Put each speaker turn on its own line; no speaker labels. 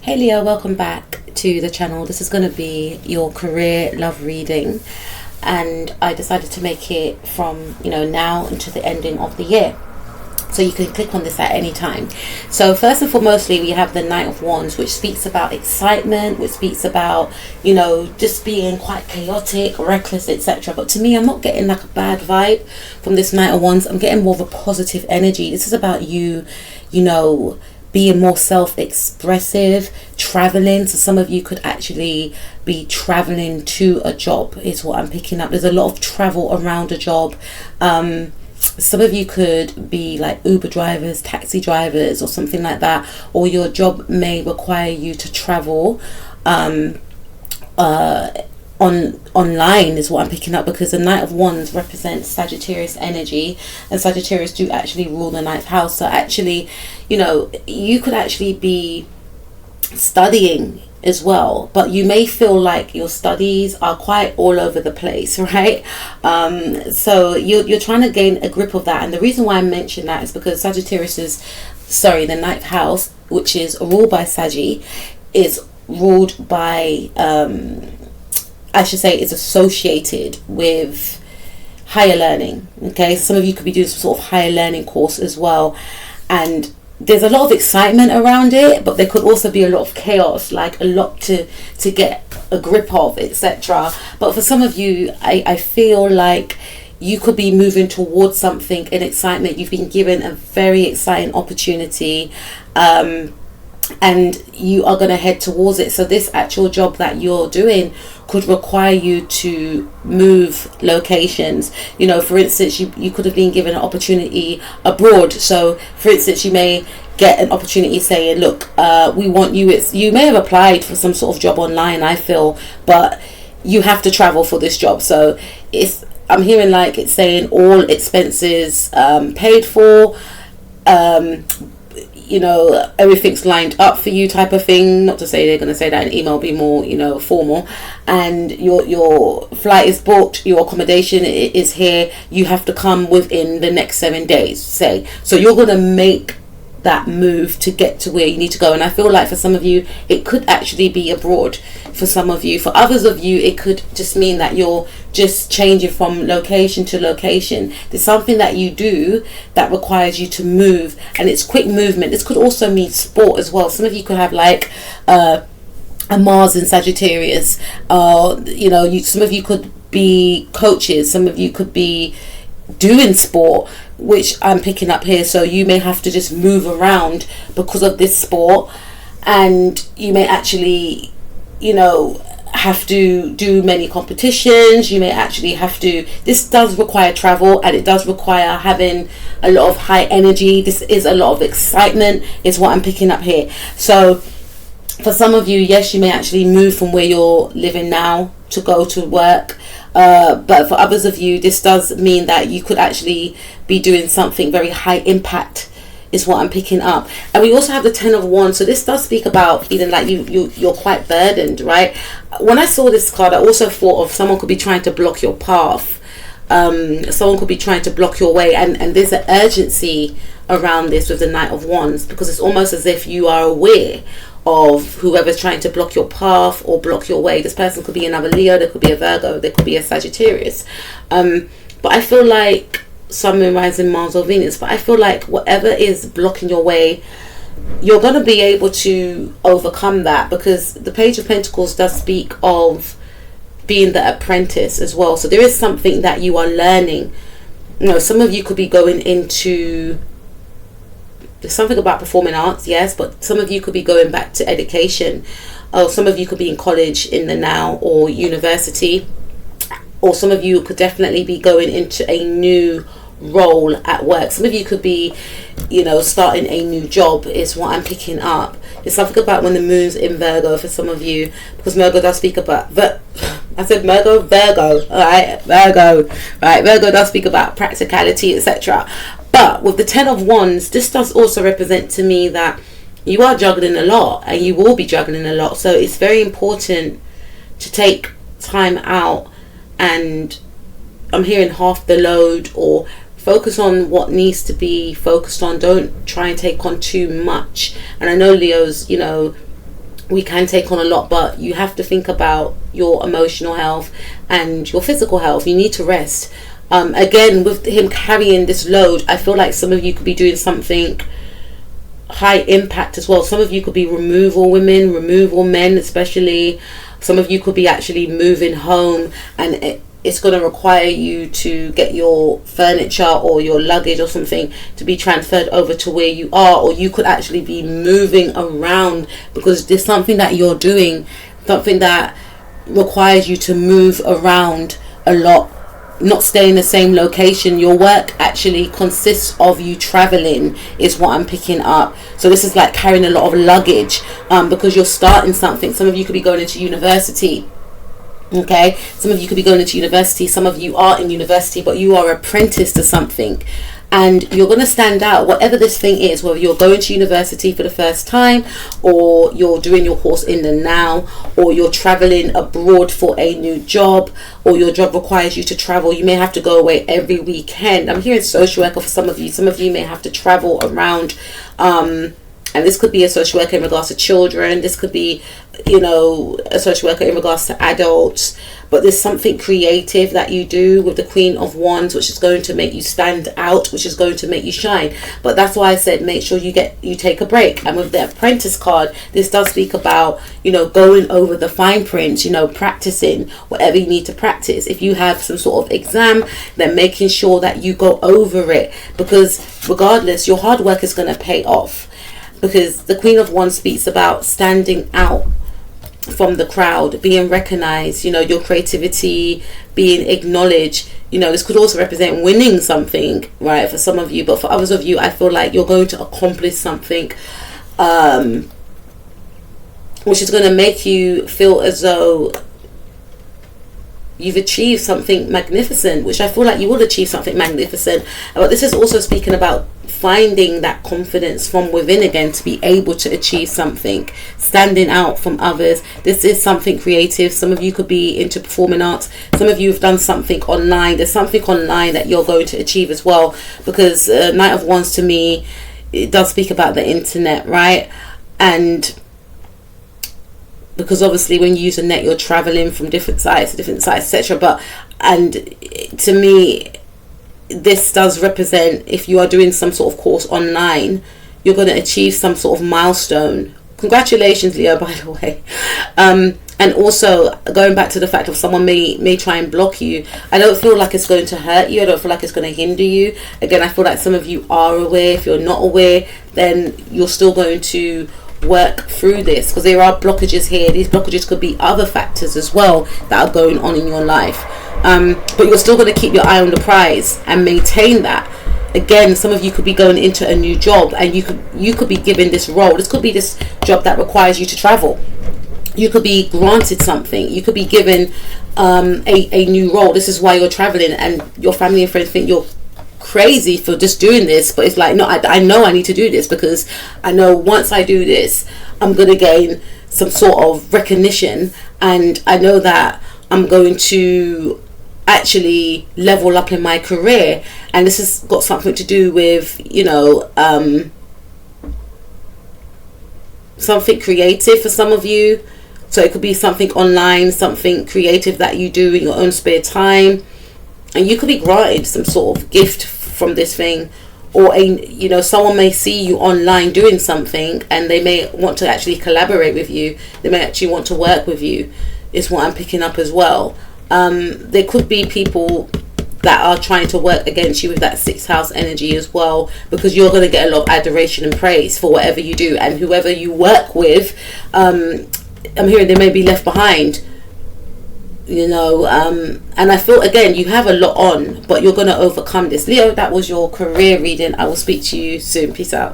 Hey Leo, welcome back to the channel. This is going to be your career love reading, and I decided to make it from now until the ending of the year, so you can click on this at any time. So first and foremostly, we have the Knight of Wands, which speaks about excitement, which speaks about just being quite chaotic, reckless, etc. But to me, I'm not getting like a bad vibe from this Knight of Wands. I'm getting more of a positive energy. This is about you being more self-expressive, traveling. So some of you could actually be traveling to a job is what I'm picking up. There's a lot of travel around a job. Some of you could be like Uber drivers, taxi drivers, or something like that, or your job may require you to travel online is what I'm picking up, because the Knight of Wands represents Sagittarius energy, and Sagittarius do actually rule the ninth house. So actually, you could actually be studying as well, but you may feel like your studies are quite all over the place, right? So you're trying to gain a grip of that, and the reason why I mention that is because the ninth house, which is ruled by Saggy, is ruled by I should say is associated with higher learning. Okay, some of you could be doing some sort of higher learning course as well, and there's a lot of excitement around it, but there could also be a lot of chaos, like a lot to get a grip of, etc. But for some of you, I feel like you could be moving towards something in excitement. You've been given a very exciting opportunity, and you are going to head towards it. So this actual job that you're doing could require you to move locations. For instance, you could have been given an opportunity abroad. So for instance, you may get an opportunity saying, look, we want you. You may have applied for some sort of job online, I feel, but you have to travel for this job. So I'm hearing like it's saying all expenses paid for, everything's lined up for you type of thing. Not to say they're going to say that in email, be more formal, and your flight is booked, your accommodation is here, you have to come within the next 7 days, say. So you're going to make that move to get to where you need to go. And I feel like for some of you it could actually be abroad. For some of you, for others of you, it could just mean that you're just changing from location to location. There's something that you do that requires you to move, and it's quick movement. This could also mean sport as well. Some of you could have like a Mars in Sagittarius, some of you could be coaches, some of you could be doing sport, which I'm picking up here. So you may have to just move around because of this sport, and you may actually have to do many competitions. You may actually have to, this does require travel, and it does require having a lot of high energy. This is a lot of excitement is what I'm picking up here. So for some of you, yes, you may actually move from where you're living now to go to work, but for others of you, this does mean that you could actually be doing something very high impact is what I'm picking up. And we also have the Ten of Wands. So this does speak about feeling like you're quite burdened, right? When I saw this card, I also thought of someone could be trying to block your path. Someone could be trying to block your way, and there's an urgency around this with the Knight of Wands, because it's almost as if you are aware of whoever's trying to block your path or block your way. This person could be another Leo, there could be a Virgo, there could be a Sagittarius. But I feel like Sun, Moon, Rising, Mars or Venus, but I feel like whatever is blocking your way, you're going to be able to overcome that, because the Page of Pentacles does speak of being the apprentice as well. So there is something that you are learning. Some of you could be going into, there's something about performing arts, yes, but some of you could be going back to education, or some of you could be in college in the now or university, or some of you could definitely be going into a new role at work. Some of you could be starting a new job is what I'm picking up. There's something about when the moon's in Virgo for some of you, because Virgo does speak about Virgo, Virgo does speak about practicality, etc. But with the Ten of Wands, this does also represent to me that you are juggling a lot, and you will be juggling a lot. So it's very important to take time out, and I'm hearing half the load, or focus on what needs to be focused on. Don't try and take on too much. And I know Leos, we can take on a lot, but you have to think about your emotional health and your physical health. You need to rest. Again, with him carrying this load, I feel like some of you could be doing something high impact as well. Some of you could be removal women, removal men especially. Some of you could be actually moving home, and it's going to require you to get your furniture or your luggage or something to be transferred over to where you are, or you could actually be moving around because there's something that you're doing, something that requires you to move around a lot, not stay in the same location. Your work actually consists of you traveling, is what I'm picking up. So this is like carrying a lot of luggage, because you're starting something. Some of you could be going into university. Okay, some of you could be going into university, some of you are in university, but you are apprentice to something, and you're going to stand out, whatever this thing is, whether you're going to university for the first time, or you're doing your course in the now, or you're traveling abroad for a new job, or your job requires you to travel. You may have to go away every weekend. I'm hearing social worker for some of you may have to travel around, and this could be a social worker in regards to children. This could be, a social worker in regards to adults. But there's something creative that you do with the Queen of Wands, which is going to make you stand out, which is going to make you shine. But that's why I said make sure you take a break. And with the Apprentice card, this does speak about, going over the fine print, practicing whatever you need to practice. If you have some sort of exam, then making sure that you go over it, because regardless, your hard work is going to pay off. Because the Queen of Wands speaks about standing out from the crowd, being recognized, your creativity being acknowledged. This could also represent winning something, right, for some of you, but for others of you, I feel like you're going to accomplish something which is going to make you feel as though you've achieved something magnificent, which I feel like you will achieve something magnificent. But this is also speaking about finding that confidence from within again to be able to achieve something, standing out from others. This is something creative. Some of you could be into performing arts. Some of you have done something online. There's something online that you're going to achieve as well, because Knight of Wands, to me, it does speak about the internet, right? And because obviously when you use a net, you're traveling from different sites, etc. And to me, this does represent, if you are doing some sort of course online, you're going to achieve some sort of milestone. Congratulations, Leo, by the way. And also, going back to the fact of someone may try and block you, I don't feel like it's going to hurt you. I don't feel like it's going to hinder you. Again, I feel like some of you are aware. If you're not aware, then you're still going to work through this, because there are blockages here. These blockages could be other factors as well that are going on in your life, but you're still going to keep your eye on the prize and maintain that. Again, some of you could be going into a new job, and you could be given this role. This could be this job that requires you to travel. You could be granted something. You could be given a new role. This is why you're traveling, and your family and friends think you're crazy for just doing this, but it's like, no, I know I need to do this, because I know once I do this, I'm going to gain some sort of recognition, and I know that I'm going to actually level up in my career. And this has got something to do with, something creative for some of you. So it could be something online, something creative that you do in your own spare time. And you could be granted some sort of gift from this thing, or someone may see you online doing something, and they may want to actually collaborate with you. They may actually want to work with you, is what I'm picking up as well. There could be people that are trying to work against you with that 6th house energy as well, because you're going to get a lot of adoration and praise for whatever you do, and whoever you work with, I'm hearing they may be left behind. And I feel, again, you have a lot on, but you're going to overcome this. Leo, that was your career reading. I will speak to you soon. Peace out.